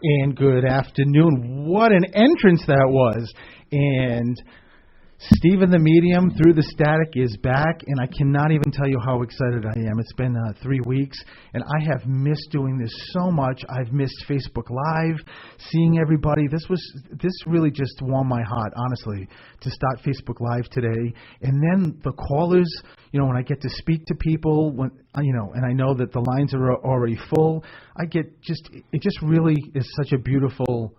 And good afternoon. What an entrance that was. And Stephen the Medium Through the Static is back, and I cannot even tell you how excited I am. It's been 3 weeks, and I have missed doing this so much. I've missed Facebook Live, seeing everybody. This really just warmed my heart, honestly, to start Facebook Live today. And then the callers, when I get to speak to people, and I know that the lines are already full, it just really is such a beautiful,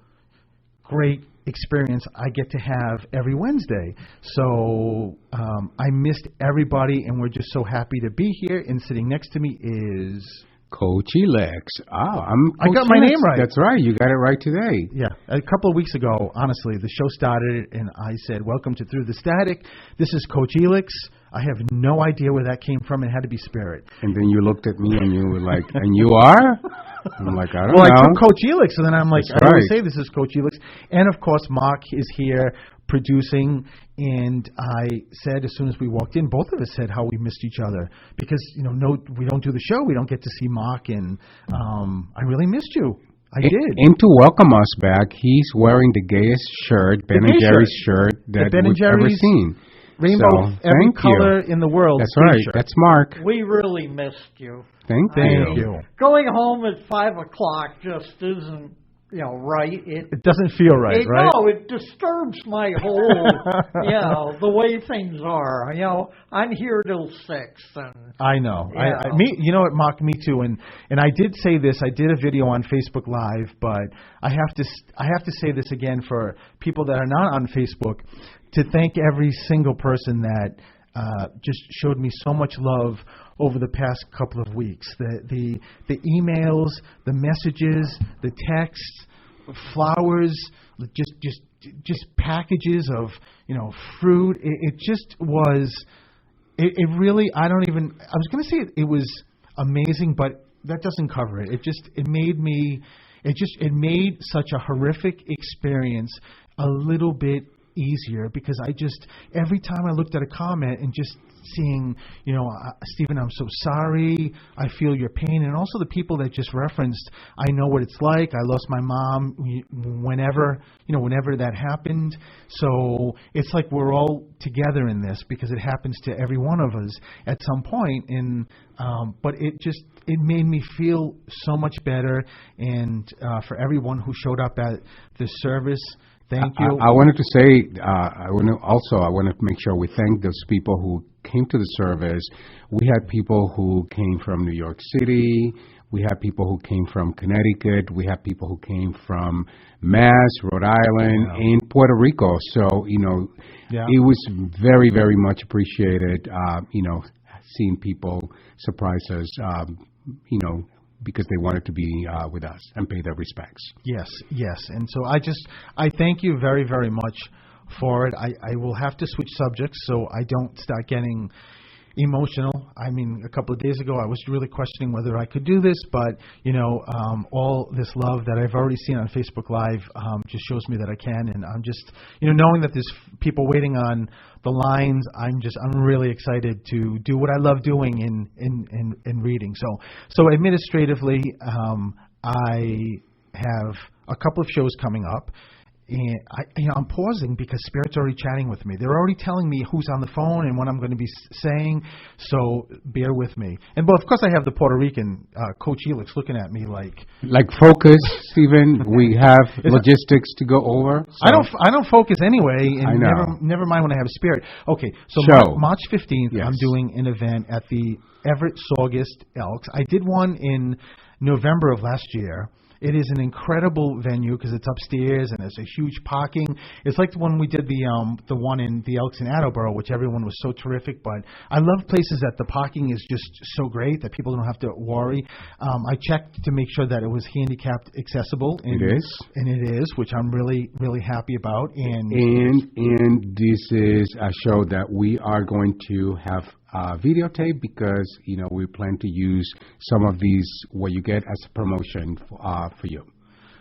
great experience I get to have every Wednesday. So I missed everybody, and we're just so happy to be here. And sitting next to me is Coach Elix. I'm Coach I got my name right. That's right. You got it right today. Yeah. A couple of weeks ago, honestly, the show started, and I said, "Welcome to Through the Static. This is Coach Elix." I have no idea where that came from. It had to be Spirit. And then you looked at me and you were like, "And you are?" I'm like, "I don't know." Well, I took Coach Elix, and then I'm like, That's I always right. say this is Coach Elix. And, of course, Mark is here producing. And I said, as soon as we walked in, both of us said how we missed each other. Because, we don't do the show. We don't get to see Mark. And I really missed you. I did. And to welcome us back, he's wearing the gayest shirt, Ben and Jerry's shirt that we've ever seen. Rainbow, so, every color in the world. That's right. T-shirt. That's Mark. We really missed you. Thank you. Going home at 5 o'clock just isn't, right. It doesn't feel right, right? No, it disturbs my whole, the way things are. I'm here till 6. And, I know. You know what, Mark? Me too. And I did say this. I did a video on Facebook Live, but I have to say this again for people that are not on Facebook, to thank every single person that just showed me so much love over the past couple of weeks. The emails, the messages, the texts, flowers, just packages of fruit. It just was. It really. I was going to say it was amazing, but that doesn't cover it. It made such a horrific experience a little bit easier, because every time I looked at a comment and just seeing, Stephen, I'm so sorry, I feel your pain, and also the people that just referenced, I know what it's like, I lost my mom whenever that happened, so it's like we're all together in this, because it happens to every one of us at some point, and but it made me feel so much better, and for everyone who showed up at the service, thank you. I wanted to say, I want to make sure we thank those people who came to the service. We had people who came from New York City. We had people who came from Connecticut. We had people who came from Mass, Rhode Island, and Puerto Rico. So, it was very, very much appreciated, seeing people surprise us, because they wanted to be with us and pay their respects. Yes. And so I thank you very, very much for it. I will have to switch subjects so I don't start getting emotional. I mean, a couple of days ago, I was really questioning whether I could do this, but, all this love that I've already seen on Facebook Live just shows me that I can, and I'm just, knowing that there's people waiting on the lines, I'm really excited to do what I love doing in reading. So administratively, I have a couple of shows coming up. And I'm pausing because Spirit's already chatting with me. They're already telling me who's on the phone and what I'm going to be saying, so bear with me. And of course I have the Puerto Rican Coach Elix looking at me like focus, Stephen. We have logistics to go over. So. I don't focus anyway, and I know. never mind when I have Spirit. Okay, so March 15th, yes. I'm doing an event at the Everett Saugus Elks. I did one in November of last year. It is an incredible venue because it's upstairs and there's a huge parking. It's like when we did the one in the Elks in Attleboro, which everyone was so terrific. But I love places that the parking is just so great that people don't have to worry. I checked to make sure that it was handicapped accessible. And it is. And it is, which I'm really, really happy about. And this is a show that we are going to have videotape because, we plan to use some of these, what you get as a promotion for you.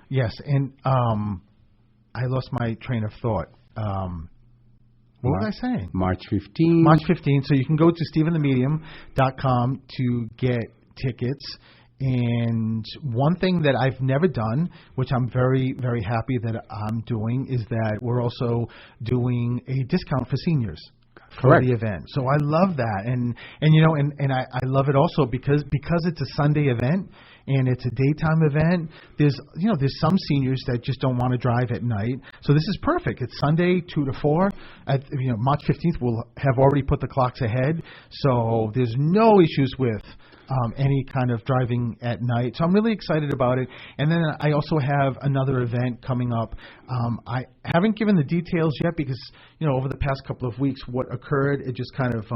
Yes, and I lost my train of thought. What was I saying? March 15th. March 15th. So you can go to StephenTheMedium.com to get tickets. And one thing that I've never done, which I'm very, very happy that I'm doing, is that we're also doing a discount for seniors. Correct. For the event. So I love that. And I love it also because it's a Sunday event and it's a daytime event. There's some seniors that just don't want to drive at night. So this is perfect. It's Sunday 2 to 4. March 15th we'll have already put the clocks ahead. So there's no issues with any kind of driving at night. So I'm really excited about it. And then I also have another event coming up. I haven't given the details yet because, over the past couple of weeks, what occurred, it just kind of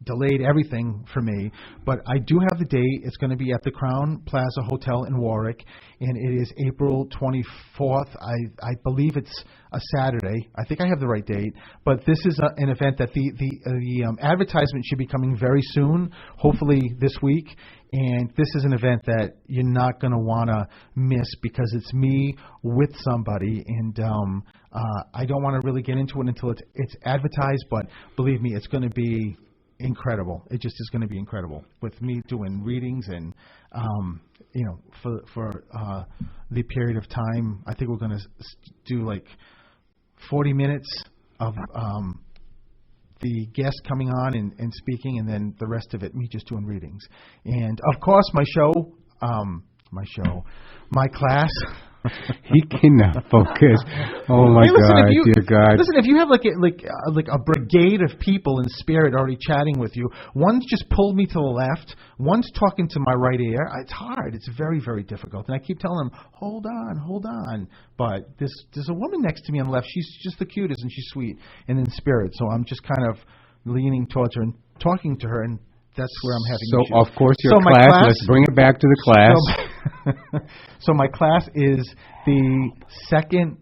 delayed everything for me. But I do have the date. It's going to be at the Crown Plaza Hotel in Warwick, and it is April 24th. I believe it's a Saturday. I think I have the right date. But this is an event that the advertisement should be coming very soon, hopefully this week. And this is an event that you're not going to want to miss because it's me with somebody. And I don't want to really get into it until it's advertised. But believe me, it's going to be incredible. It just is going to be incredible with me doing readings and, for the period of time. I think we're going to do like 40 minutes of the guest coming on and speaking, and then the rest of it, me just doing readings. And, of course, my class. He cannot focus. Oh my God, dear God! Listen, if you have like a brigade of people in spirit already chatting with you, one's just pulled me to the left, one's talking to my right ear. It's hard. It's very, very difficult. And I keep telling them, hold on. But there's a woman next to me on the left. She's just the cutest and she's sweet and in spirit. So I'm just kind of leaning towards her and talking to her, and that's where I'm having issues. So, of course, your class, let's bring it back to the class. So my class is the second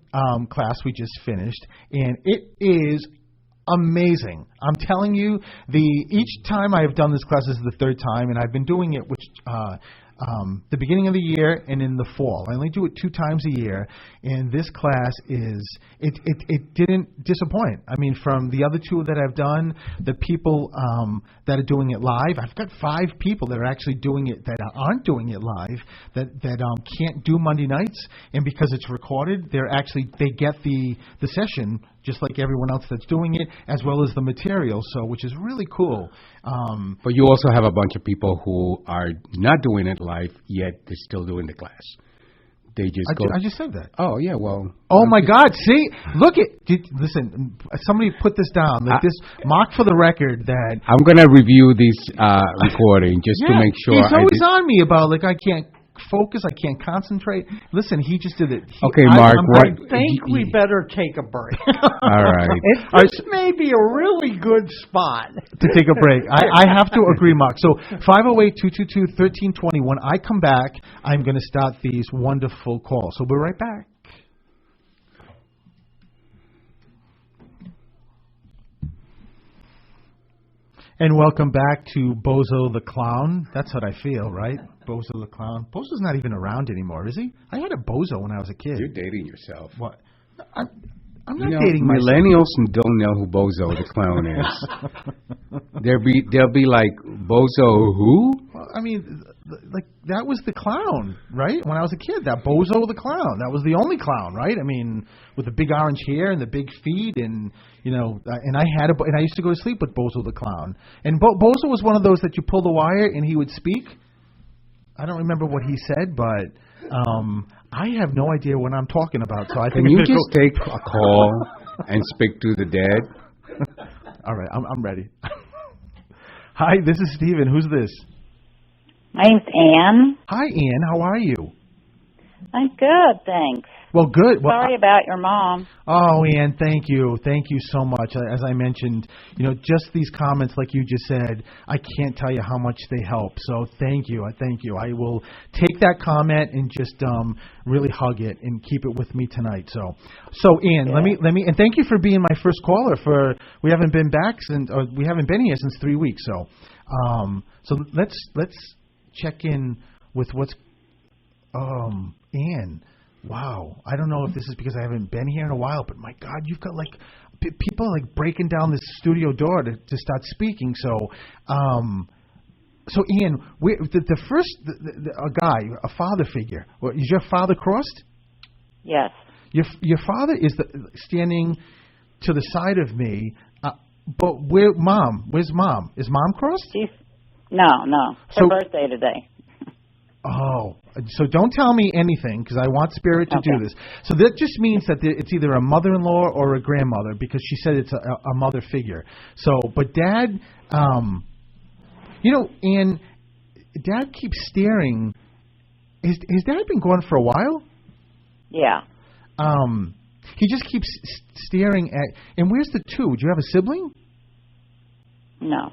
class we just finished, and it is amazing. I'm telling you, each time I have done this class, this is the third time, and I've been doing it the beginning of the year and in the fall. I only do it 2 times a year, and this class it didn't disappoint. I mean, from the other 2 that I've done, the people that are doing it live, I've got 5 people that are actually doing it that aren't doing it live, that can't do Monday nights, and because it's recorded, they get the session just like everyone else that's doing it, as well as the material, which is really cool. But you also have a bunch of people who are not doing it live, yet they're still doing the class. They just I just said that. Oh, yeah, well. Oh, my God. See? Listen, somebody put this down. Mark for the record that. I'm going to review this recording just to make sure. He's always on me about, I can't focus, I can't concentrate. Listen, he just did it. Okay, Mark. I think we better take a break. All right. This may be a really good spot to take a break. I have to agree, Mark. So 508-222-1320. When I come back, I'm going to start these wonderful calls. So we'll be right back. And welcome back to Bozo the Clown. That's what I feel, right? Bozo the Clown. Bozo's not even around anymore, is he? I had a Bozo when I was a kid. You're dating yourself. What? I'm not dating myself. Millennials don't know who Bozo the Clown is. They'll be like, Bozo who? Well, I mean, that was the clown, right? When I was a kid, that Bozo the Clown. That was the only clown, right? I mean, with the big orange hair and the big feet, and and I used to go to sleep with Bozo the Clown. And Bozo was one of those that you pull the wire and he would speak. I don't remember what he said, but I have no idea what I'm talking about. So I think can you just take a call and speak to the dead? All right, I'm ready. Hi, this is Steven. Who's this? My name's Ann. Hi, Ann. How are you? I'm good, thanks. Well, good. Sorry about your mom. Oh, Ann, thank you. Thank you so much. As I mentioned, just these comments like you just said, I can't tell you how much they help. So thank you. I will take that comment and just really hug it and keep it with me tonight. So Ann, yeah. let me and thank you for being my first caller we haven't been here since 3 weeks. So let's check in with what's Ann. Wow. I don't know if this is because I haven't been here in a while, but my God, you've got people breaking down this studio door to start speaking. So So Ian, the first a guy, a father figure. Well, is your father crossed? Yes. Your father is standing to the side of me, but where's mom? Where's mom? Is mom crossed? No. It's her So- birthday today. Oh, so don't tell me anything because I want Spirit to do this. So that just means that it's either a mother-in-law or a grandmother because she said it's a mother figure. So, but Dad, and Dad keeps staring. Has Dad been gone for a while? Yeah. He just keeps staring at. And where's the two? Do you have a sibling? No.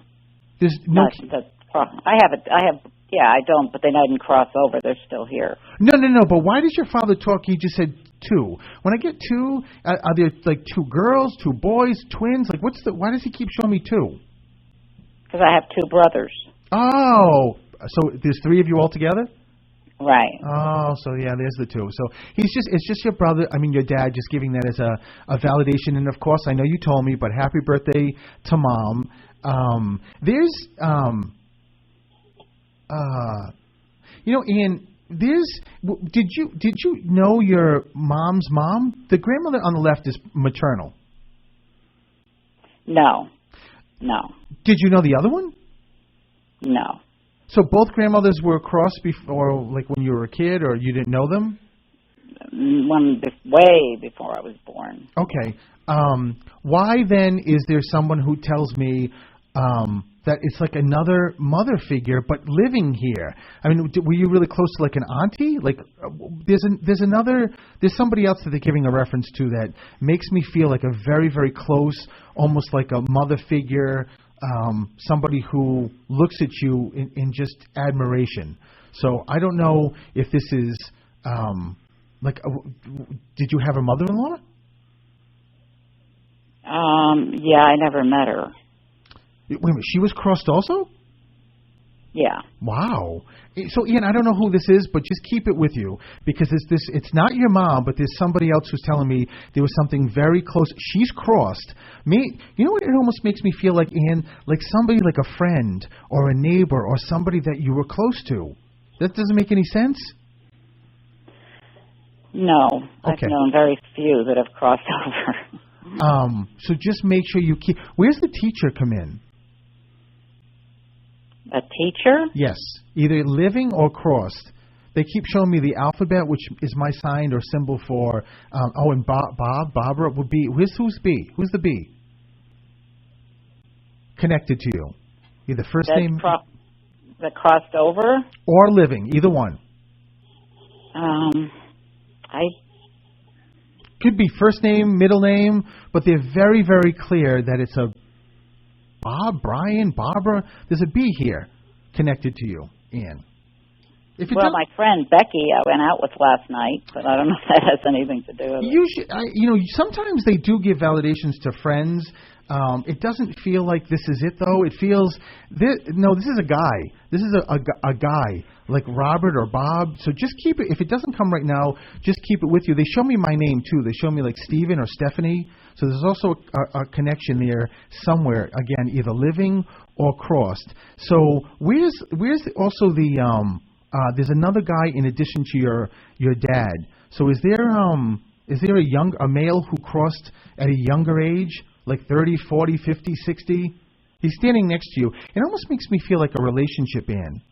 There's no. I have. Yeah, I don't, but they didn't cross over. They're still here. No. But why does your father talk? He just said two. When I get two, are there like two girls, two boys, twins? Like, why does he keep showing me two? Because I have two brothers. Oh, so there's three of you all together? Right. Oh, so yeah, there's the two. So it's just your brother, your dad just giving that as a validation. And of course, I know you told me, but happy birthday to Mom. Ian, did you know your mom's mom? The grandmother on the left is maternal. No. Did you know the other one? No. So both grandmothers were crossed before, like when you were a kid, or you didn't know them? Way before I was born. Okay. Why then is there someone who tells me that it's like another mother figure, but living here? I mean, were you really close to like an auntie? Like, there's somebody else that they're giving a reference to that makes me feel like a very, very close, almost like a mother figure, somebody who looks at you in just admiration. So I don't know if this is did you have a mother-in-law? Yeah, I never met her. Wait a minute, she was crossed also? Yeah. Wow. So, Ian, I don't know who this is, but just keep it with you because it's not your mom, but there's somebody else who's telling me there was something very close. She's crossed. You know what it almost makes me feel like, Ian? Like somebody like a friend or a neighbor or somebody that you were close to. That doesn't make any sense? No. Okay. I've known very few that have crossed over. So just make sure you keep... Where's the teacher come in? A teacher? Yes, either living or crossed. They keep showing me the alphabet, which is my sign or symbol for. And Barbara would be. Who's B? Who's the B? Connected to you, either first name that crossed over or living, either one. Could be first name, middle name, but they're very, very clear that it's a Bob, Brian, Barbara. There's a B here connected to you, Ian. My friend Becky I went out with last night, but I don't know if that has anything to do with it. Sometimes they do give validations to friends. It doesn't feel like this is it, though. It feels, this is a guy. This is a guy, like Robert or Bob. So just keep it. If it doesn't come right now, just keep it with you. They show me my name, too. They show me, like, Stephen or Stephanie. So there's also a connection there somewhere, again, either living or crossed. So where's also the... there's another guy in addition to your dad. So is there a male who crossed at a younger age, like 30, 40, 50, 60? He's standing next to you. It almost makes me feel like a relationship, Ann.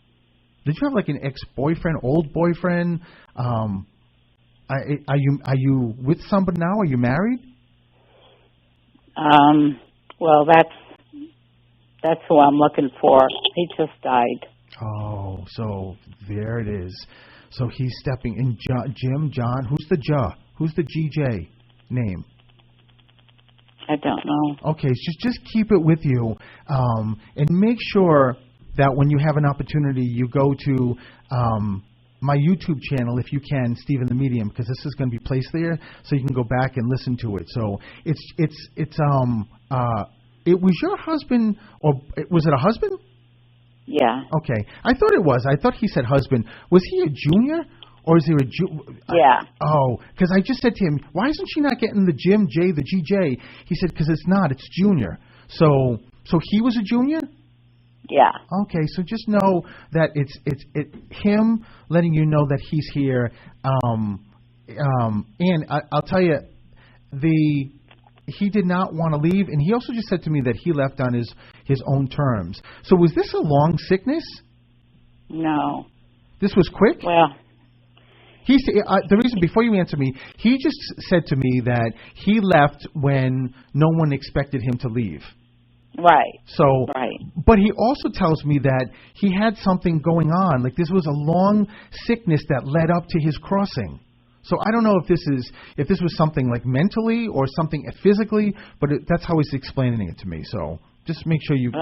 Did you have like an ex-boyfriend, old boyfriend? Are you with somebody now? Are you married? Well, that's who I'm looking for. He just died. Oh, so there it is. So he's stepping in. John. Who's the Who's the GJ name? I don't know. Okay, just keep it with you, and make sure that when you have an opportunity, you go to my YouTube channel if you can, Stephen the Medium, because this is going to be placed there, so you can go back and listen to it. So it was your husband, or was it a husband? Yeah. Okay. I thought it was. I thought he said husband. Was he a junior? Or is there a Yeah. Because I just said to him, why isn't she not getting the Jim J, the GJ? He said, because it's not. It's junior. So he was a junior? Yeah. Okay, so just know that it's him letting you know that he's here. And I'll tell you, he did not want to leave, and he also just said to me that he left on his own terms. So was this a long sickness? No. This was quick? Well, the reason, before you answer me, he just said to me that he left when no one expected him to leave. Right. So, right. But he also tells me that he had something going on. Like this was a long sickness that led up to his crossing. So I don't know if this was something like mentally or something physically, but that's how he's explaining it to me. So just make sure you.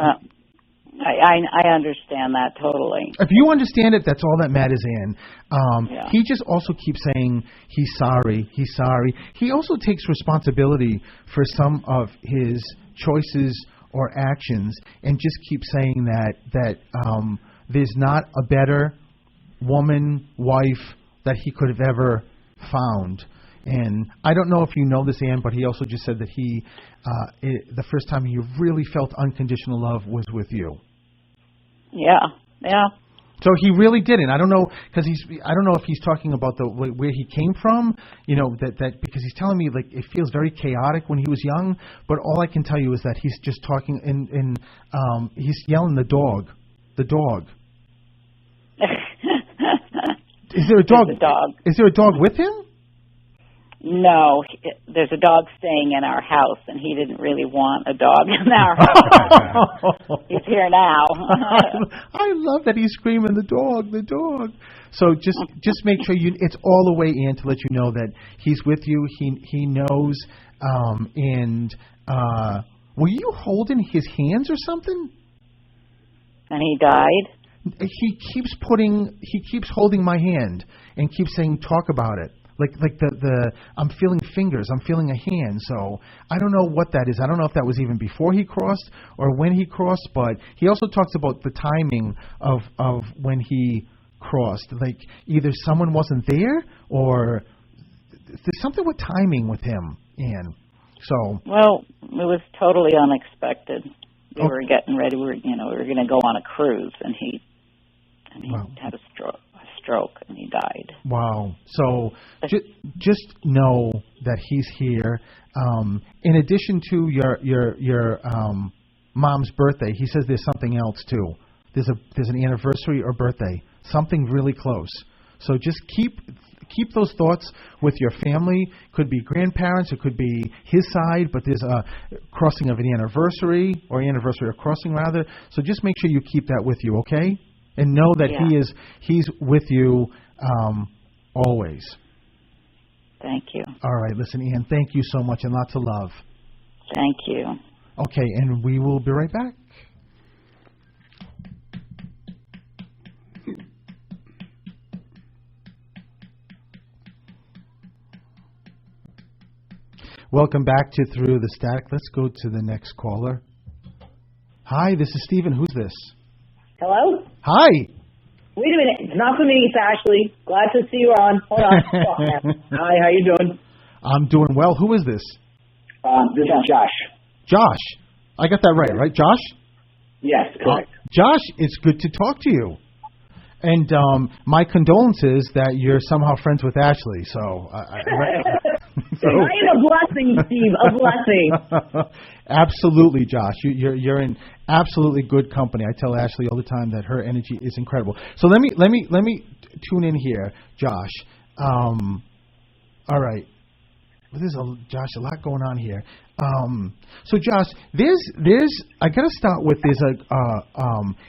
I understand that totally. If you understand it, that's all that matters, Ann. Yeah. He just also keeps saying he's sorry. He's sorry. He also takes responsibility for some of his choices or actions, and just keeps saying that there's not a better woman, wife that he could have ever found. And I don't know if you know this, Ann, but he also just said that the first time he really felt unconditional love was with you. Yeah, yeah. So he really didn't. I don't know, because I don't know if he's talking about where he came from. You know that because he's telling me like it feels very chaotic when he was young. But all I can tell you is that he's just talking and he's yelling the dog. Is there a dog? There's a dog. Is there a dog with him? No, there's a dog staying in our house, and he didn't really want a dog in our house. He's here now. I love that he's screaming, the dog. So just make sure it's all the way in to let you know that he's with you. He knows. Were you holding his hands or something? And he died? He keeps holding my hand and keeps saying, talk about it. Like I'm feeling fingers, I'm feeling a hand. So I don't know what that is. I don't know if that was even before he crossed or when he crossed, but he also talks about the timing of when he crossed. Like either someone wasn't there or there's something with timing with him, Ann. So well, it was totally unexpected. We were getting ready. We were going to go on a cruise, and he had a stroke, and he died. Wow. So just know that he's here. In addition to your mom's birthday, he says there's something else too. There's an anniversary or birthday, something really close. So just keep those thoughts with your family. Could be grandparents, it could be his side, but there's a crossing of an anniversary of crossing rather. So just make sure you keep that with you, okay? And know that he's with you always. Thank you. All right, listen, Ann, thank you so much and lots of love. Thank you. Okay, and we will be right back. Welcome back to Through the Static. Let's go to the next caller. Hi, this is Stephen. Who's this? Hello? Hi. Wait a minute. It's not for me. It's Ashley. Glad to see you on. Hold on. Hi, how you doing? I'm doing well. Who is this? This is Josh. Josh. I got that right? Josh? Yes, correct. Josh, it's good to talk to you. And my condolences that you're somehow friends with Ashley. So, It's a blessing, Steve. A blessing. Absolutely, Josh. You're in absolutely good company. I tell Ashley all the time that her energy is incredible. So let me tune in here, Josh. All right. There's Josh, a lot going on here. So Josh, I got to start with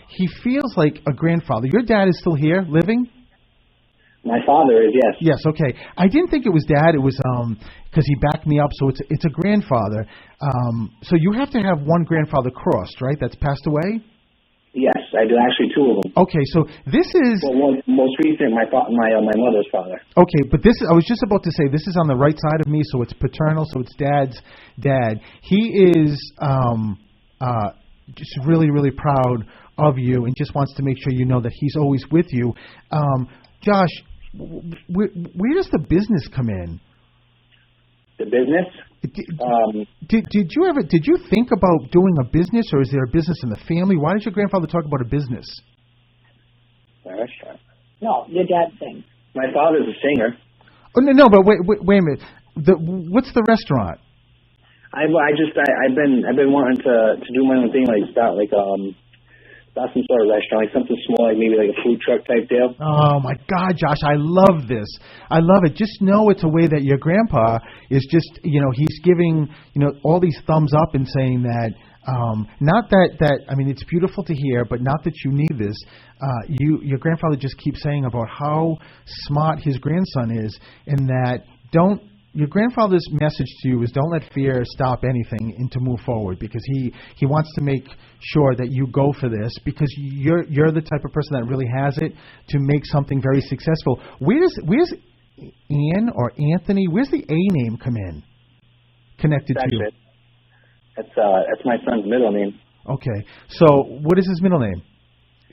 he feels like a grandfather. Your dad is still here, living? My father is, yes. Yes, okay. I didn't think it was Dad. It was because he backed me up. So it's a grandfather. So you have to have one grandfather crossed, right? That's passed away. Yes, I do. Actually, two of them. Okay, so this is most recent. My mother's father. Okay, but I was just about to say this is on the right side of me, so it's paternal. So it's Dad's dad. He is just really, really proud of you, and just wants to make sure you know that he's always with you. Josh, where does the business come in? The business? Did you think about doing a business, or is there a business in the family? Why does your grandfather talk about a business? My restaurant. No, your dad sings. My father's a singer. Oh no, but wait a minute. What's the restaurant? I've been wanting to do my own thing, like start some sort of restaurant, like something small, like maybe like a food truck type deal. Oh my God, Josh, I love this. I love it. Just know it's a way that your grandpa is just, he's giving, all these thumbs up and saying that, not that, I mean, it's beautiful to hear, but not that you need this. Your grandfather just keeps saying about how smart his grandson is, and that your grandfather's message to you is don't let fear stop anything and to move forward, because he wants to make sure that you go for this, because you're the type of person that really has it to make something very successful. Where's Ian or Anthony? Where's the A name come in? Connected That's to you? it. That's my son's middle name. Okay. So what is his middle name?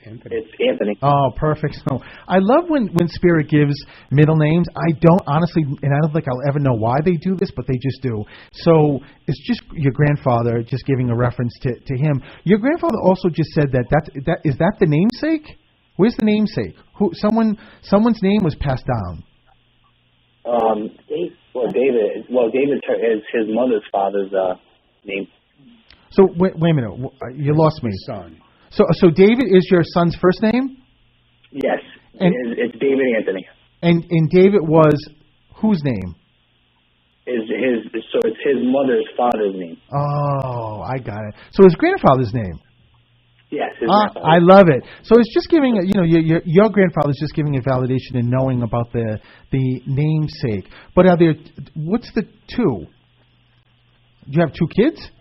Anthony. It's Anthony. Oh, perfect. So I love when Spirit gives middle names. I don't honestly, and I don't think I'll ever know why they do this, but they just do. So it's just your grandfather just giving a reference to him. Your grandfather also just said that is that the namesake? Where's the namesake? Someone's name was passed down. David. Well, David is his mother's father's name. So wait a minute. You lost me. Son. So David is your son's first name? Yes. And it's David Anthony. And David was whose name? So it's his mother's father's name. Oh, I got it. So his grandfather's name? Yes. His grandfather. I love it. So it's just giving, your grandfather's just giving a validation and knowing about the namesake. But what's the two? Do you have two kids?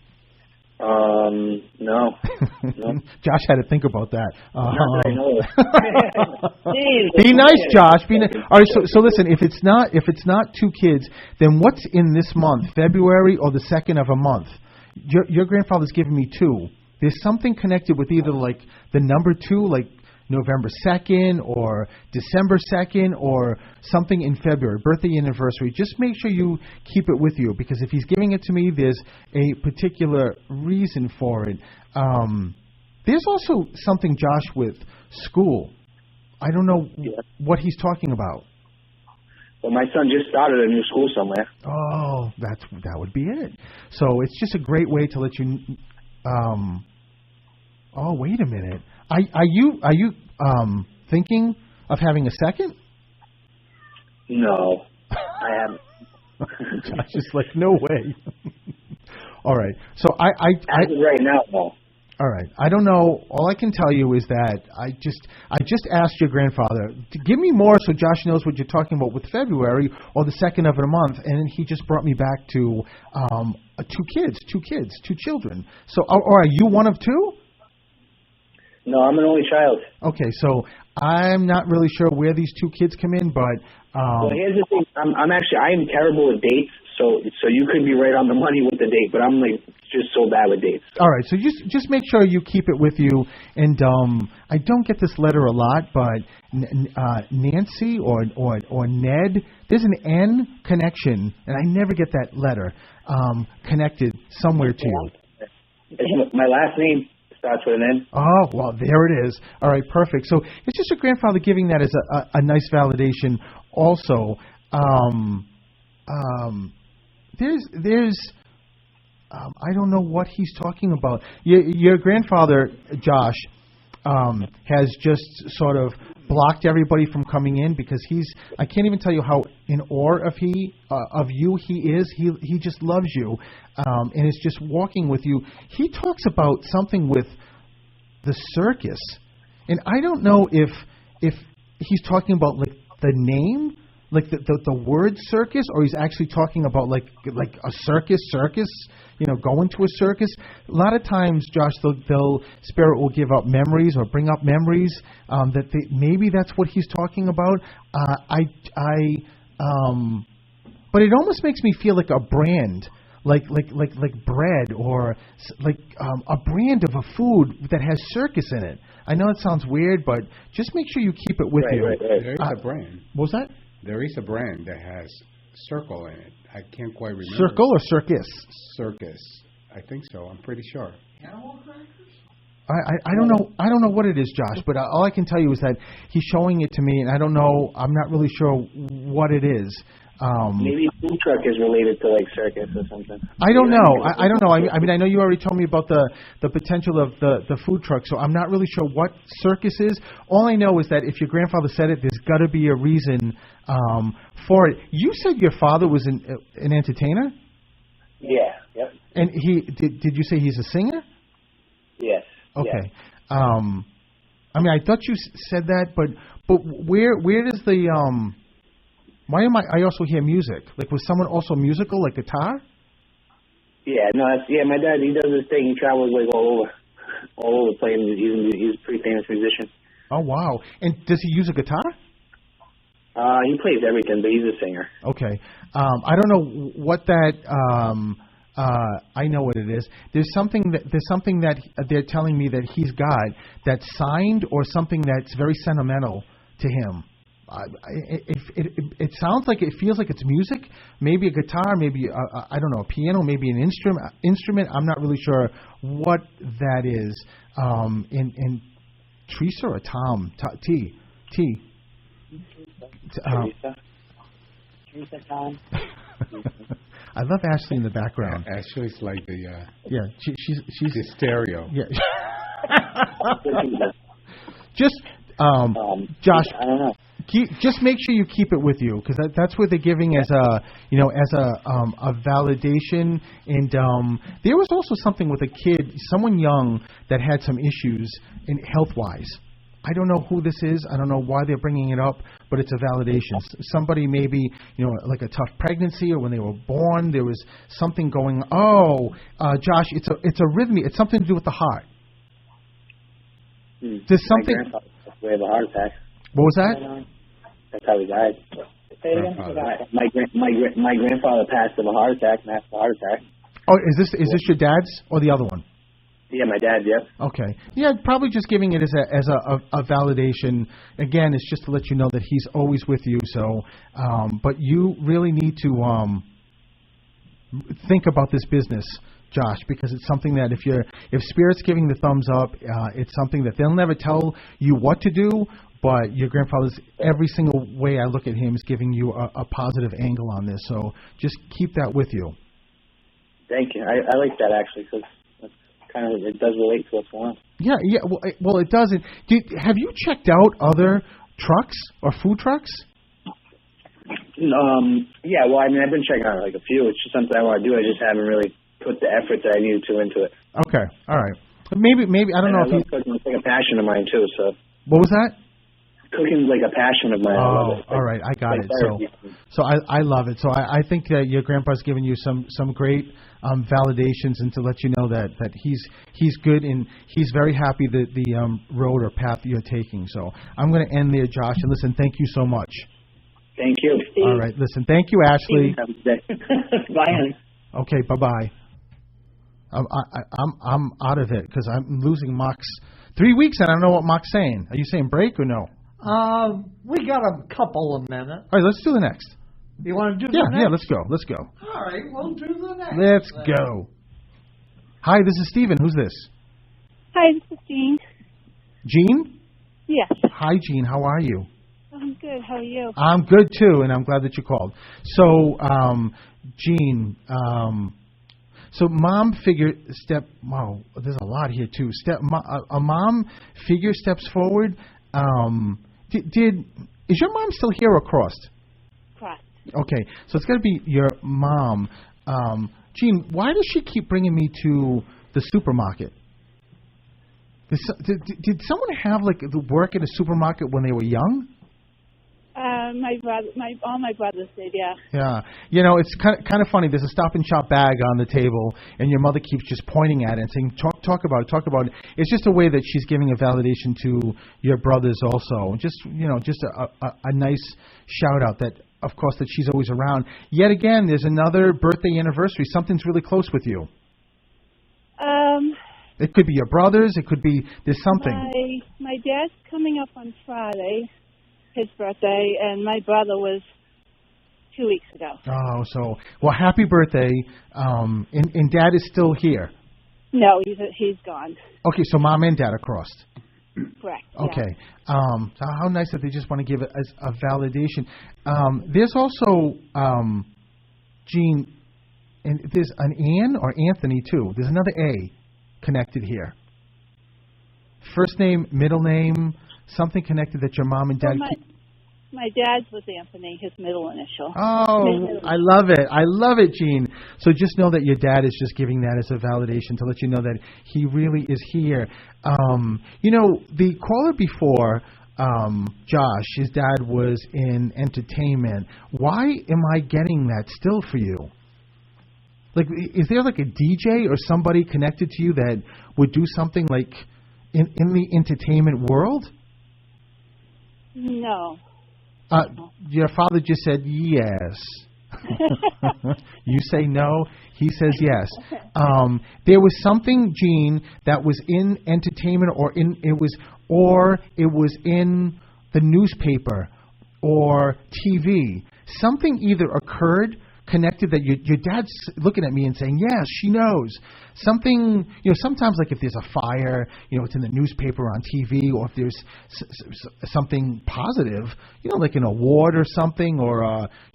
No. Josh had to think about that. Not that I know of. Be nice, Josh. All right. So listen. If it's not two kids, then what's in this month? February or the second of a month? Your grandfather's giving me two. There's something connected with either like the number two, like November 2nd or December 2nd or something in February, birthday anniversary. Just make sure you keep it with you, because if he's giving it to me, there's a particular reason for it. There's also something, Josh, with school. I don't know what he's talking about. Well, my son just started a new school somewhere. Oh, that would be it. So it's just a great way to let you. Oh, wait a minute. Are you thinking of having a second? No, I haven't. Josh is like, no way. All right. So I right now, no. All right. I don't know. All I can tell you is that I just asked your grandfather to give me more so Josh knows what you're talking about with February or the second of a month, and he just brought me back to two children. So, are you one of two? No, I'm an only child. Okay, so I'm not really sure where these two kids come in, but well, here's the thing. I am terrible with dates, so you could be right on the money with the date, but I'm like just so bad with dates. All right, so just make sure you keep it with you. And I don't get this letter a lot, but Nancy or Ned, there's an N connection, and I never get that letter connected somewhere to you. It's my last name starts with an N. Oh, well, there it is. All right, perfect. So it's just your grandfather giving that as a nice validation also. There's I don't know what he's talking about. Your grandfather, Josh, has just sort of blocked everybody from coming in because I can't even tell you how in awe of you he is. He just loves you and is just walking with you. He talks about something with the circus, and I don't know if he's talking about like the name, like the word circus, or he's actually talking about like a circus, going to a circus. A lot of times, Josh, Spirit will give up memories or bring up memories maybe that's what he's talking about. But it almost makes me feel like a brand, like bread, or like a brand of a food that has circus in it. I know it sounds weird, but just make sure you keep it with you. Right. There is a brand. What was that? There is a brand that has circle in it. I can't quite remember. Circle or circus? Circus. I think so. I'm pretty sure. I don't know. I don't know what it is, Josh. But all I can tell you is that he's showing it to me, and I don't know. I'm not really sure what it is. Maybe a food truck is related to like circus or something. I don't know. I don't know. I mean, I know you already told me about the potential of the food truck, so I'm not really sure what circus is. All I know is that if your grandfather said it, there's got to be a reason for it. You said your father was an entertainer? Yeah. Yep. And did you say he's a singer? Yes. Okay. Yeah. I mean, I thought you said that, but where does the why am I also hear music? Like, was someone also musical, like guitar? Yeah, no, my dad, he does this thing. He travels like all over playing. He's a pretty famous musician. Oh, wow. And does he use a guitar? He plays everything, but he's a singer. Okay. I don't know what that, I know what it is. There's something that they're telling me that he's got that's signed or something that's very sentimental to him. It sounds like it feels like it's music, maybe a guitar, maybe I don't know, a piano, maybe an instrument. I'm not really sure what that is. In Teresa or Tom? T. Teresa, Tom. I love Ashley in the background. Ashley's like the she's the stereo. Yeah. Just Josh, I don't know. Just make sure you keep it with you, because that's what they're giving as a validation. And there was also something with a kid, someone young, that had some issues in health-wise. I don't know who this is. I don't know why they're bringing it up, but it's a validation. Somebody maybe, like a tough pregnancy, or when they were born, there was something going. Josh, it's a arrhythmia. It's something to do with the heart. There's something. My grandfather passed away of a heart attack. What was that? That's how he died. Say it again. My grandfather passed of a heart attack, and after a heart attack. Oh, is this your dad's or the other one? Yeah, my dad. Yep. Okay. Yeah, probably just giving it as a validation. Again, it's just to let you know that he's always with you. So, but you really need to think about this business, Josh, because it's something that if Spirit's giving the thumbs up, it's something that they'll never tell you what to do. But your grandfather's, every single way I look at him, is giving you a positive angle on this. So just keep that with you. Thank you. I like that, actually, because it does relate to what's going on. Yeah. Well, it doesn't. Have you checked out other trucks or food trucks? Yeah. Well, I mean, I've been checking out like a few. It's just something I want to do. I just haven't really put the effort that I needed to into it. Okay. All right. Maybe I don't know if cooking is like a passion of mine too. So. What was that? Cooking's like a passion of mine. I love it. All right, I got it. So I love it. So I think that your grandpa's given you some great validations, and to let you know that he's good, and he's very happy that the road or path you're taking. So I'm going to end there, Josh. And listen, thank you so much. Thank you. All right, listen, thank you, Ashley. Bye, honey. Okay, bye. I'm out of it because I'm losing Mock's 3 weeks, and I don't know what Mock's saying. Are you saying break or no? We got a couple of minutes. All right, let's do the next. You want to do the next? Yeah, let's go. All right, we'll do the next. Let's go. Hi, this is Steven. Who's this? Hi, this is Jean. Jean? Yes. Hi, Jean. How are you? I'm good. How are you? I'm good, too, and I'm glad that you called. So, Jean, so mom wow, there's a lot here, too. A mom figure steps forward. Is your mom still here or crossed? Crossed. Okay, so it's got to be your mom. Jean, why does she keep bringing me to the supermarket? Did someone have the work at a supermarket when they were young? All my brothers did, yeah. Yeah, it's kind of funny. There's a Stop and Shop bag on the table, and your mother keeps just pointing at it and saying, "Talk about it." It's just a way that she's giving a validation to your brothers also. Just a nice shout out that, of course, that she's always around. Yet again, there's another birthday anniversary. Something's really close with you. It could be your brothers. It could be there's something. My dad's coming up on Friday. His birthday, and my brother was 2 weeks ago. Oh, so well, happy birthday. And Dad is still here. No, he's gone. Okay, so Mom and Dad are crossed. Correct. Okay. So how nice that they just want to give it as a validation. There's also Gene, and there's an Ann or Anthony too. There's another A connected here. First name, middle name, something connected that your mom and dad. My dad's was Anthony, his middle initial. Oh, I love it. I love it, Gene. So just know that your dad is just giving that as a validation to let you know that he really is here. You know, the caller before, Josh, his dad was in entertainment. Why am I getting that still for you? Like, is there like a DJ or somebody connected to you that would do something like in the entertainment world? No. Your father just said yes. You say no, he says yes. There was something, Gene, that was in entertainment, or it was in the newspaper or TV. Something either occurred connected that your dad's looking at me and saying, yes, she knows. Something, you know, sometimes like if there's a fire, you know, it's in the newspaper or on TV, or if there's something positive, you know, like an award or something, or,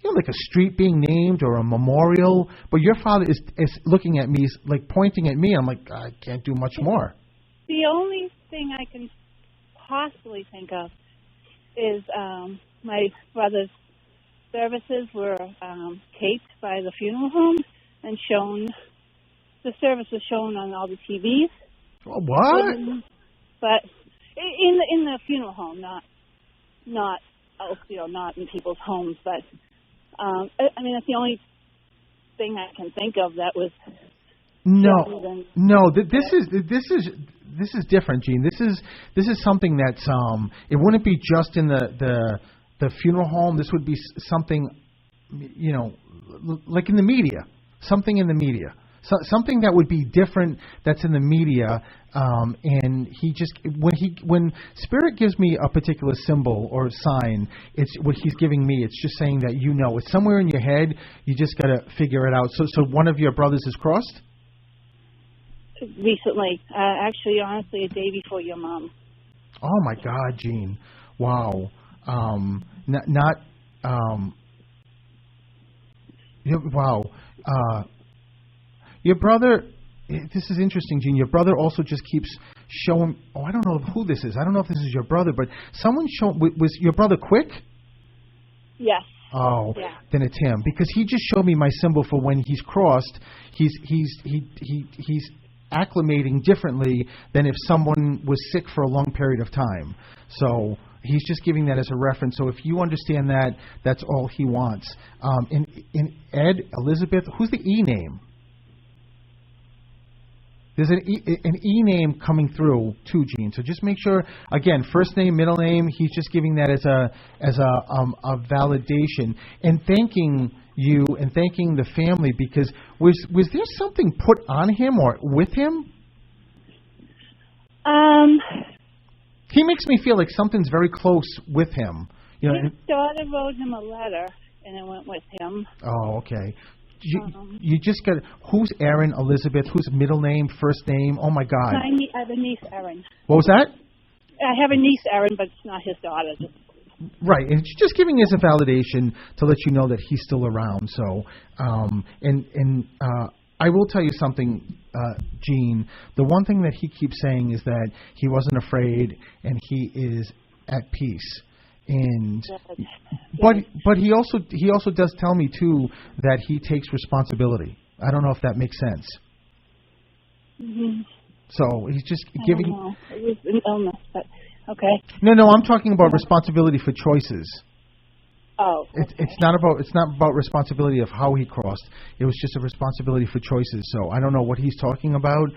you know, like a street being named or a memorial. But your father is looking at me, like pointing at me. I'm like, I can't do much more. The only thing I can possibly think of is my brother's services were taped by the funeral home and shown. The service was shown on all the TVs. What? But in the funeral home, not in people's homes. But I mean, that's the only thing I can think of that was. No. This is different, Gene. This is something that's it wouldn't be just in the funeral home. This would be something, you know, like in the media. Something in the media. Something that would be different that's in the media. And he just when Spirit gives me a particular symbol or sign, it's what he's giving me. It's just saying that, you know, it's somewhere in your head. You just got to figure it out. So one of your brothers is crossed? Recently, actually, honestly, a day before your mom. Oh my God, Gene! Wow. Wow. Your brother. This is interesting, Gene. Your brother also just keeps showing. Oh, I don't know who this is. I don't know if this is your brother, but someone showed. Was your brother quick? Yes. Oh, yeah. Then it's him, because he just showed me my symbol for when he's crossed. He's acclimating differently than if someone was sick for a long period of time. So he's just giving that as a reference. So if you understand that, that's all he wants. In Ed, Elizabeth, who's the E name? There's an E name coming through too, Gene. So just make sure, again, first name, middle name. He's just giving that as a validation, and thanking you and thanking the family, because was there something put on him or with him? He makes me feel like something's very close with him. You know, his daughter wrote him a letter, and it went with him. Oh, okay. You just got, who's Erin, Elizabeth? Who's middle name, first name? Oh my God. I have a niece, Erin. What was that? I have a niece, Erin, but it's not his daughter. Right, and it's just giving us a validation to let you know that he's still around. So, I will tell you something, Gene. The one thing that he keeps saying is that he wasn't afraid and he is at peace. And but he also does tell me too that he takes responsibility. I don't know if that makes sense. Mm-hmm. So he's just giving. It was an illness, but okay. No, I'm talking about responsibility for choices. Oh. Okay. It's not about responsibility of how he crossed. It was just a responsibility for choices. So I don't know what he's talking about,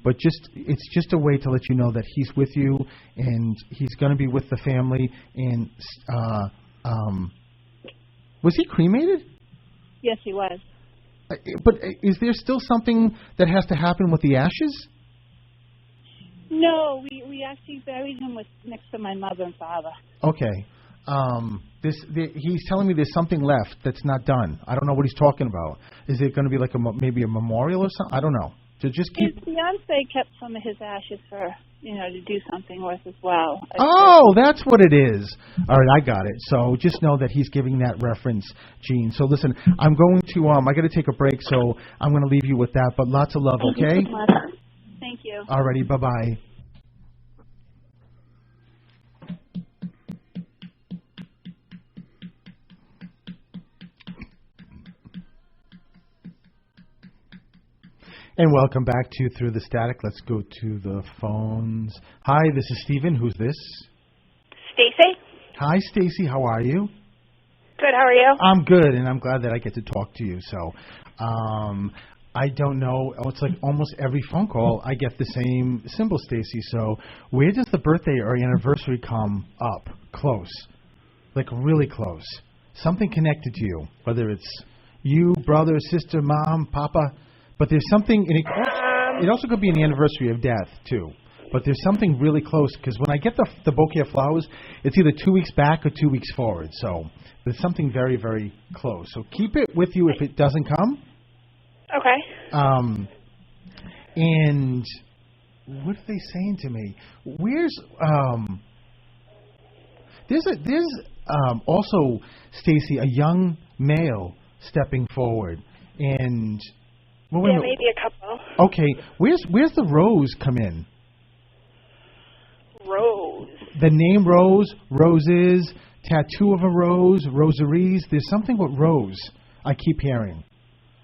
but it's just a way to let you know that he's with you and he's going to be with the family. And was he cremated? Yes, he was. But is there still something that has to happen with the ashes? No, we actually buried him next to my mother and father. Okay. he's telling me there's something left that's not done. I don't know what he's talking about. Is it going to be like maybe a memorial or something? I don't know. To just keep. His fiance kept some of his ashes for to do something with as well. Oh, that's what it is. All right, I got it. So just know that he's giving that reference, Gene. So listen, I'm going to I got to take a break, so I'm going to leave you with that. But lots of love, okay? Thank you so much. Thank you. All righty, bye-bye. And welcome back to Through the Static. Let's go to the phones. Hi, this is Steven. Who's this? Stacy. Hi, Stacy. How are you? Good. How are you? I'm good, and I'm glad that I get to talk to you. So, I don't know. It's like almost every phone call, I get the same symbol, Stacy. So, where does the birthday or anniversary come up? Close. Like really close. Something connected to you, whether it's you, brother, sister, mom, papa. But there's something, and it also could be an anniversary of death, too. But there's something really close, because when I get the bouquet of flowers, it's either 2 weeks back or 2 weeks forward. So there's something very, very close. So keep it with you if it doesn't come. Okay. And what are they saying to me? Where's, there's also, Stacy, a young male stepping forward. And... Well, yeah, maybe a couple. Okay, where's the Rose come in? Rose. The name Rose, roses, tattoo of a rose, rosaries. There's something with Rose I keep hearing.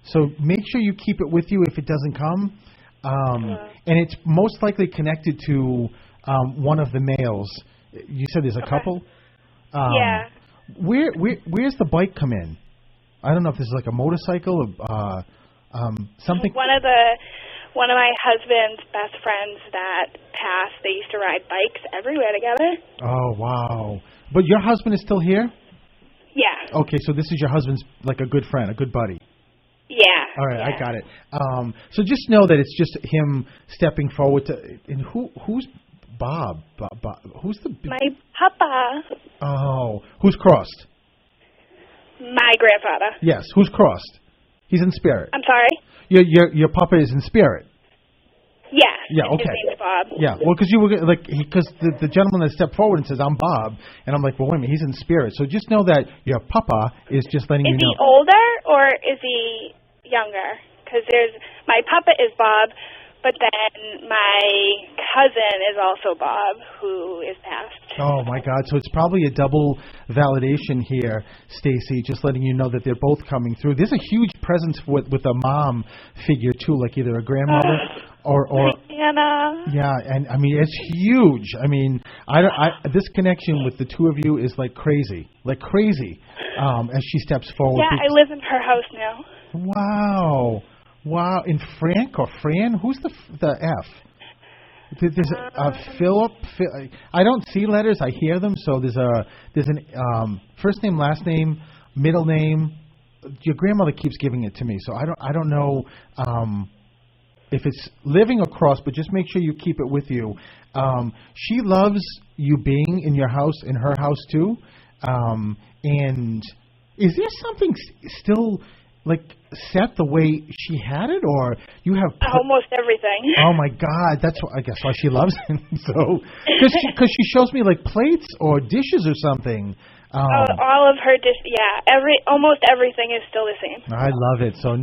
So make sure you keep it with you if it doesn't come. And it's most likely connected to one of the males. You said there's a couple? Yeah. Where's the bike come in? I don't know if this is like a motorcycle or... something. One of my husband's best friends that passed, they used to ride bikes everywhere together. Oh, wow. But your husband is still here? Yeah. Okay, so this is your husband's like a good friend, a good buddy. Yeah. All right, yeah. I got it. So just know that it's just him stepping forward to. And who's Bob? Bob? Who's the? My papa. Oh, who's crossed? My grandfather. Yes, who's crossed? He's in spirit. I'm sorry? Your papa is in spirit. Yeah. Yeah, okay. His name's Bob. Yeah, well, because you were like, because the gentleman that stepped forward and says, "I'm Bob," and I'm like, well, wait a minute, he's in spirit. So just know that your papa is just letting you know. Is he older or is he younger? Because my papa is Bob, but then my cousin is also Bob, who is passed. Oh, my God. So it's probably a double validation here, Stacy, just letting you know that they're both coming through. There's a huge presence with a mom figure, too, like either a grandmother or Anna. Yeah, and, I mean, it's huge. I mean, this connection with the two of you is like crazy, as she steps forward. Yeah, I live in her house now. Wow. Wow, in Frank or Fran? Who's the F? There's Philip. I don't see letters. I hear them. So there's an first name, last name, middle name. Your grandmother keeps giving it to me, so I don't know if it's living across. But just make sure you keep it with you. She loves you being in your house, in her house too. And is there something still like set the way she had it, or you have almost everything? Oh my God, that's I guess why she loves it. So because she shows me like plates or dishes or something. All of her almost everything is still the same. I love it. So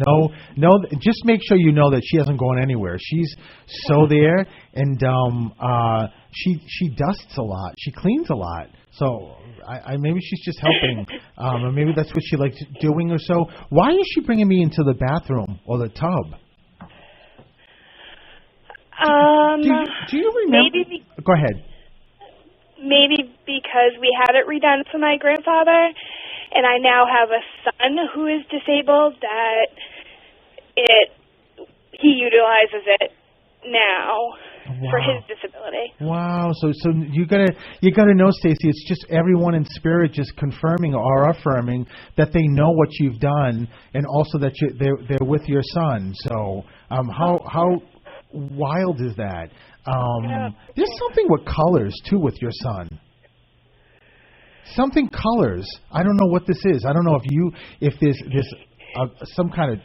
just make sure you know that she hasn't gone anywhere. She's so there, and she dusts a lot. She cleans a lot. So I maybe she's just helping, or maybe that's what she likes doing or so. Why is she bringing me into the bathroom or the tub? Do you remember? Go ahead. Maybe because we had it redone for my grandfather, and I now have a son who is disabled, that he utilizes it now. Wow. For his disability. Wow. So you gotta know, Stacy, it's just everyone in spirit just confirming or affirming that they know what you've done, and also that they're with your son. So how wild is that? There's something with colors too with your son. Something colors. I don't know what this is. I don't know if there's some kind of,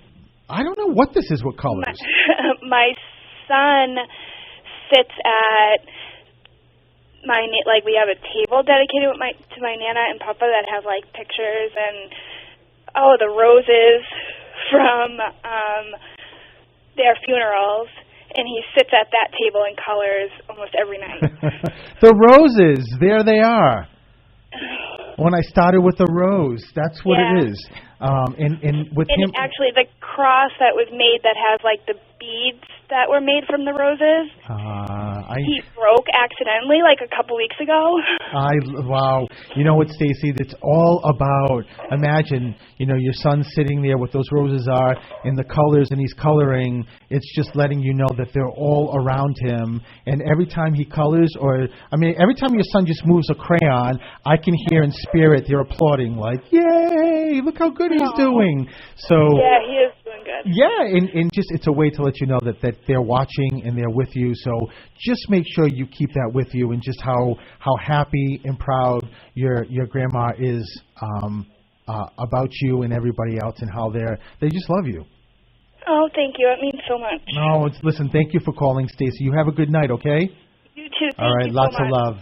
I don't know what this is. What colors? My son sits at we have a table dedicated to my Nana and Papa that has like pictures and the roses from their funerals, and he sits at that table in colors almost every night. The roses, there they are. When I started with the rose, that's what it is. And with him, actually, the cross that was made that has like the beads that were made from the roses, he broke accidentally like a couple weeks ago. Wow. You know what, Stacy? It's all about, imagine, your son sitting there with those roses are in the colors and he's coloring. It's just letting you know that they're all around him. And every time he colors every time your son just moves a crayon, I can hear in spirit they're applauding like, yay, look how good he's doing. So yeah, he is doing good. Yeah, and just it's a way to let you know that they're watching and they're with you. So just make sure you keep that with you, and just how happy and proud your grandma is about you and everybody else, and how they just love you. Oh, thank you. It means so much. No, listen, thank you for calling, Stacy. You have a good night, okay? You too. All right, lots of love.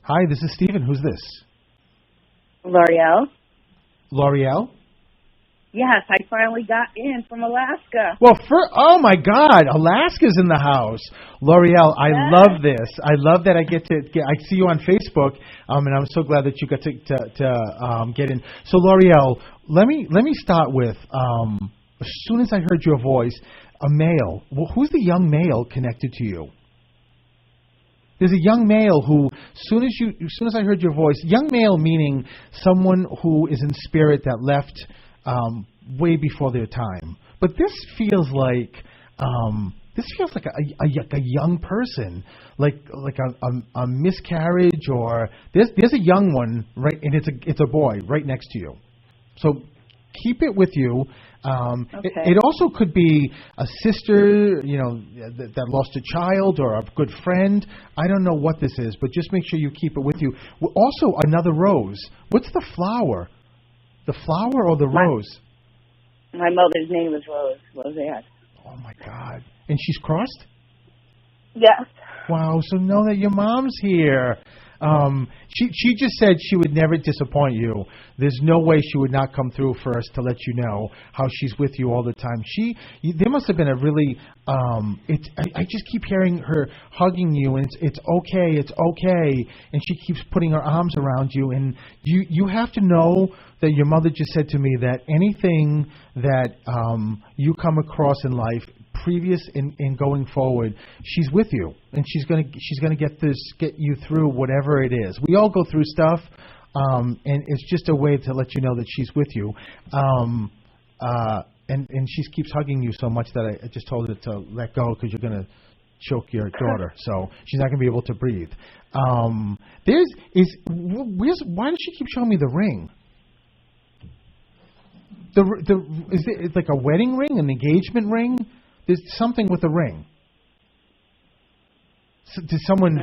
Hi, this is Stephen. Who's this? L'Oreal. L'Oreal? Yes, I finally got in from Alaska. Well, oh my God, Alaska's in the house. L'Oreal, I love this. I love that I see you on Facebook, and I'm so glad that you got to get in. So L'Oreal, let me start with, as soon as I heard your voice, a male. Well, who's the young male connected to you? There's a young male who, as soon as I heard your voice, young male meaning someone who is in spirit that left way before their time. But this feels like a young person, like a miscarriage, or there's a young one, right, and it's a boy right next to you. So keep it with you. Okay. It also could be a sister, that lost a child, or a good friend. I don't know what this is, but just make sure you keep it with you. Also, another rose. What's the flower? The flower or the rose? My mother's name is Roseanne. Oh, my God. And she's crossed? Yes. Wow, so know that your mom's here. She just said she would never disappoint you. There's no way she would not come through for us to let you know how she's with you all the time. There must have been a really, I just keep hearing her hugging you, and it's okay, and she keeps putting her arms around you, and you have to know that your mother just said to me that anything that you come across in life, previous and going forward, she's with you, and she's gonna get you through whatever it is. We all go through stuff, and it's just a way to let you know that she's with you. And she keeps hugging you so much that I just told her to let go, because you're gonna choke your daughter, so she's not gonna be able to breathe. Why does she keep showing me the ring? Is it like a wedding ring, an engagement ring? There's something with a ring. So did someone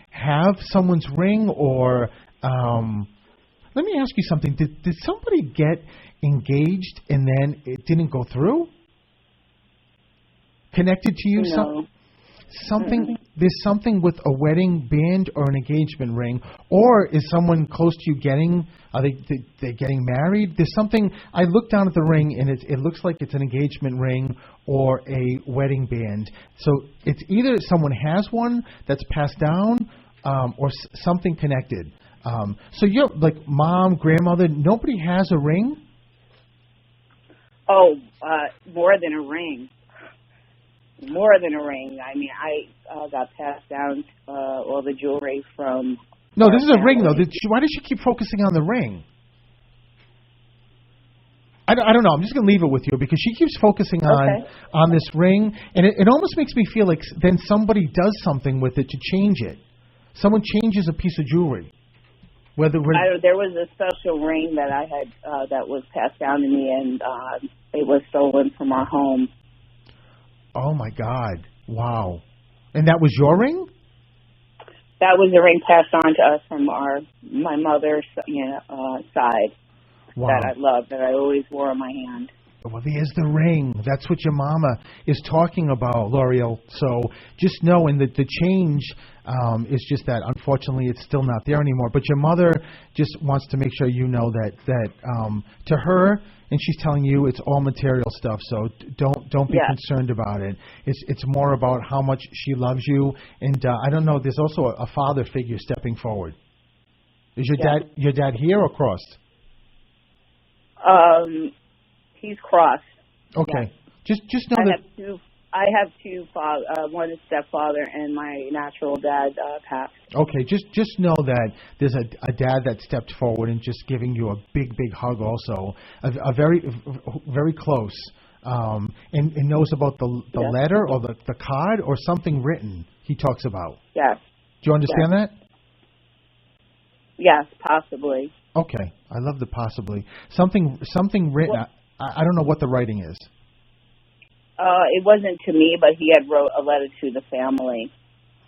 have someone's ring, or let me ask you something. Did somebody get engaged and then it didn't go through? Connected to you? No. There's something with a wedding band or an engagement ring, or is someone close to you are they getting married? There's something. I look down at the ring, and it looks like it's an engagement ring or a wedding band. So it's either someone has one that's passed down, or something connected. So you're like mom, grandmother. Nobody has a ring? Oh, more than a ring. More than a ring. I mean, I got passed down all the jewelry from... No, this is a ring, though. Why does she keep focusing on the ring? I don't know. I'm just going to leave it with you, because she keeps focusing on this ring, and it almost makes me feel like then somebody does something with it to change it. Someone changes a piece of jewelry. There was a special ring that I had that was passed down to me, and it was stolen from our home. Oh, my God. Wow. And that was your ring? that was a ring passed on to us from my mother's side. Wow. That I love, that I always wore on my hand. Well, there's the ring. That's what your mama is talking about, L'Oreal. So just knowing that the change is just that, unfortunately, it's still not there anymore. But your mother just wants to make sure you know that to her, and she's telling you it's all material stuff. So don't be concerned about it. It's more about how much she loves you. And I don't know. There's also a father figure stepping forward. Is your dad here or crossed? He's crossed. Okay. Yeah. Just know that I have two fathers. One is stepfather, and my natural dad passed. Okay, just know that there's a dad that stepped forward and just giving you a big hug. Also, a very close, and knows about the letter or the card or something written. He talks about. Yes. Do you understand that? Yes, possibly. Okay, I love the possibly something written. Well, I don't know what the writing is. It wasn't to me, but he had wrote a letter to the family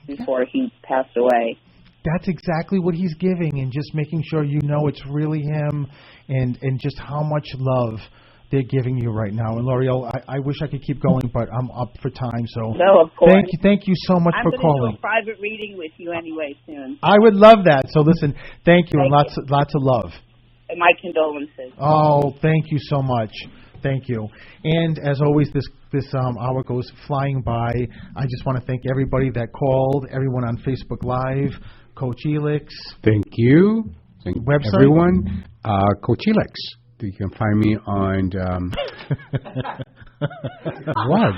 before he passed away. That's exactly what he's giving, and just making sure you know it's really him, and just how much love they're giving you right now. And L'Oreal, I wish I could keep going, but I'm up for time. So no, of course. Thank you so much for calling. I'm going to do a private reading with you anyway soon. I would love that. So listen, thank you, and lots of love. And my condolences. Oh, thank you so much. Thank you. And as always, this hour goes flying by. I just want to thank everybody that called, everyone on Facebook Live, Coach Elix. Thank you. Thank website? Everyone. Coach Elix. You can find me on... what?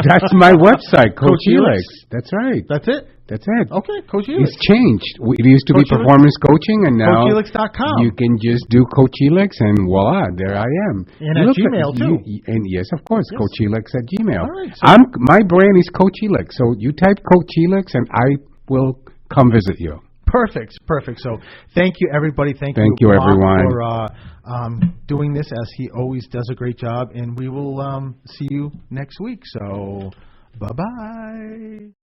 That's my website, Coach Elix. That's right. That's it? That's it. Okay, Coach Elix. It's changed. It used to be performance coaching, and now CoachElix.com. You can just do Coach Elix, and voila, there I am. And at Gmail, too. And yes, of course, yes. Coach Elix at Gmail. All right, so my brand is Coach Elix, so you type Coach Elix, and I will come visit you. Perfect. So thank you, everybody. Thank you, everyone, for doing this, as he always does a great job. And we will see you next week. So bye-bye.